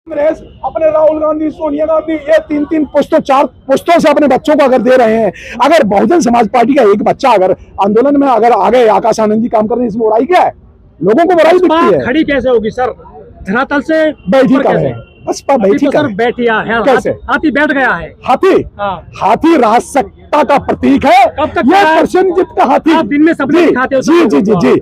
कांग्रेस अपने राहुल गांधी, सोनिया गांधी, ये तीन पुस्तों, 4 पुस्तों से अपने बच्चों को अगर दे रहे हैं, अगर बहुजन समाज पार्टी का एक बच्चा अगर आंदोलन में अगर आ गए, आकाश आनंद जी काम कर रहे हैं, इसमें बुराई क्या है? लोगों को बुराई दिखती है। खड़ी कैसे होगी सर? धरातल से बैठी कब है? बसपा बैठी तो सर बैठिया है, कैसे? हाथी बैठ गया है। हाथी, हाथी राजसत्ता का प्रतीक है। कब तक ये प्रसेनजीत का हाथी, दिन में सबने दिखाते हो। जी जी जी जी,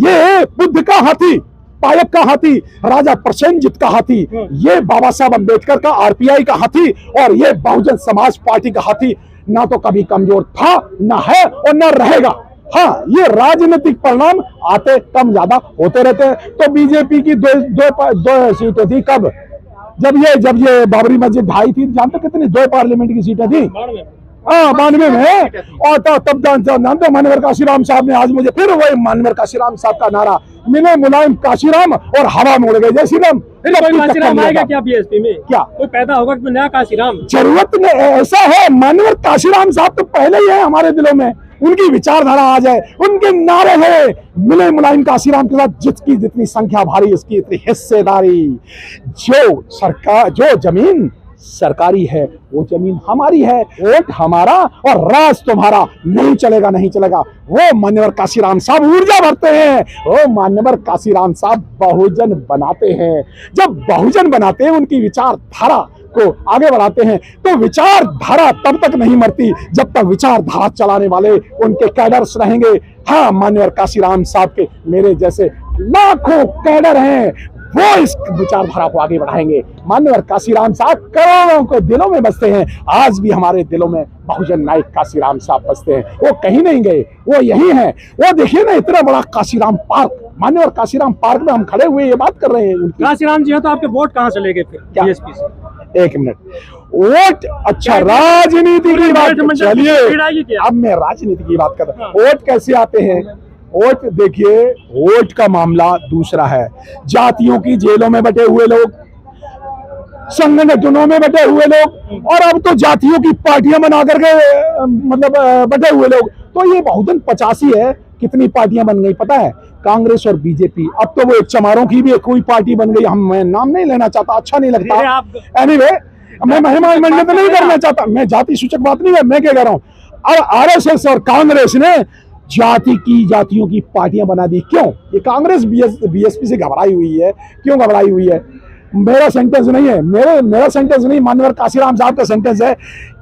ये बुद्ध का हाथी, पायक का हाथी, राजा प्रसेनजीत का हाथी, ये बाबा साहब अम्बेडकर का, आरपीआई का हाथी, और ये बहुजन समाज पार्टी का हाथी ना तो कभी कमजोर था, ना है और ना रहेगा। हाँ, ये राजनीतिक परिणाम आते कम ज्यादा होते रहते हैं। तो बीजेपी की दो सीटें थी कब? जब ये बाबरी मस्जिद ढाई थी, जानते कितनी? 2 पार्लियामेंट की सीटें थी। हाँ, 92 में। और तब जानते मानवर काशीराम साहब ने, आज मुझे फिर वही मानवर काशीराम साहब का नारा, मिले मुलायम काशीराम और हवा मोड़ गए जय श्री राम। काशीराम आएगा क्या बीएसपी में? क्या कोई पैदा होगा कि नया काशीराम? जरूरत नहीं, ऐसा है, मानवर काशीराम साहब तो पहले ही है हमारे दिलों में। उनकी विचारधारा आ जाए, उनके नारे हैं, मिले मुलायम काशीराम के साथ जिसकी जितनी संख्या भारी, उसकी इतनी हिस्सेदारी। जो जमीन सरकारी है वो जमीन हमारी है, वोट हमारा और राज तुम्हारा, नहीं चलेगा नहीं चलेगा। वो मान्यवर काशीराम साहब ऊर्जा भरते हैं, वो मान्यवर काशीराम साहब बहुजन बनाते हैं। जब बहुजन बनाते हैं, उनकी विचारधारा को आगे बढ़ाते हैं, तो विचारधारा तब तक नहीं मरती जब तक विचारधारा चलाने वाले उनके कैडर्स रहेंगे। हाँ, मान्यवर काशीराम साहब के मेरे जैसे लाखों कैडर हैं, वो इस विचारधारा को आगे बढ़ाएंगे। मान्यवर काशीराम साहब करोड़ों को दिलों में बसते हैं। आज भी हमारे दिलों में बहुजन नायक काशीराम साहब बसते हैं। वो कहीं नहीं गए, वो यही हैं। वो देखिए ना, इतना बड़ा काशीराम पार्क, मान्यवर काशीराम पार्क में हम खड़े हुए ये बात कर रहे हैं। काशीराम जी है तो आपके वोट कहाँ चले गए फिर बीएसपी से? 1 मिनट, वोट, अच्छा राजनीति की बात, चलिए अब मैं राजनीति की बात कर रहा हूँ। वोट कैसे आते हैं? वोट देखिए, वोट का मामला दूसरा है। जातियों की जेलों में बैठे हुए लोग, संगठनों में बैठे हुए लोग, और अब तो जातियों की पार्टियां बना करके मतलब बैठे हुए लोग। तो ये बहुजन 85 है। कितनी पार्टियां बन गई पता है? कांग्रेस और बीजेपी। अब तो वो एक चमारों की भी कोई पार्टी बन गई। मैं नाम नहीं लेना चाहता, अच्छा नहीं लगता। एनीवे, मैं महिमा मंडित नहीं करना चाहता, मैं जाति सूचक बात नहीं है। मैं क्या कह रहा हूँ, अब आरएसएस और कांग्रेस ने जातियों की पार्टियां बना दी। क्यों? ये कांग्रेस बीएसपी से घबराई हुई है। क्यों घबराई हुई है? मेरा सेंटेंस नहीं है, मेरा सेंटेंस नहीं, मानवर काशीराम साहब का सेंटेंस है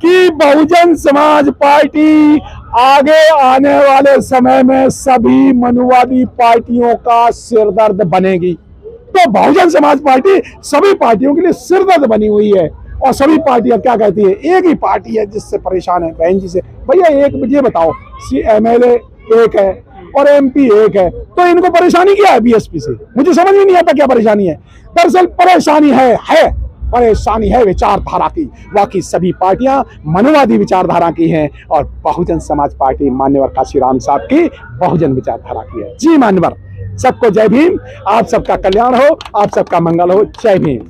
कि बहुजन समाज पार्टी आगे आने वाले समय में सभी मनुवादी पार्टियों का सिरदर्द बनेगी। तो बहुजन समाज पार्टी सभी पार्टियों के लिए सिरदर्द बनी हुई है। और सभी पार्टियां क्या कहती है? एक ही पार्टी है जिससे परेशान है बहन जी से। भैया एक ये बताओ, एमएलए एक है और एमपी एक है, तो इनको परेशानी क्या है बीएसपी से? मुझे समझ में नहीं आता क्या परेशानी है। दरअसल परेशानी परेशानी है विचारधारा की। बाकी सभी पार्टियां मनोवादी विचारधारा की हैं और बहुजन समाज पार्टी मान्यवर काशीराम साहब की बहुजन विचारधारा की है। जी मान्यवर, सबको जय भीम। आप सबका कल्याण हो, आप सबका मंगल हो। जय भीम।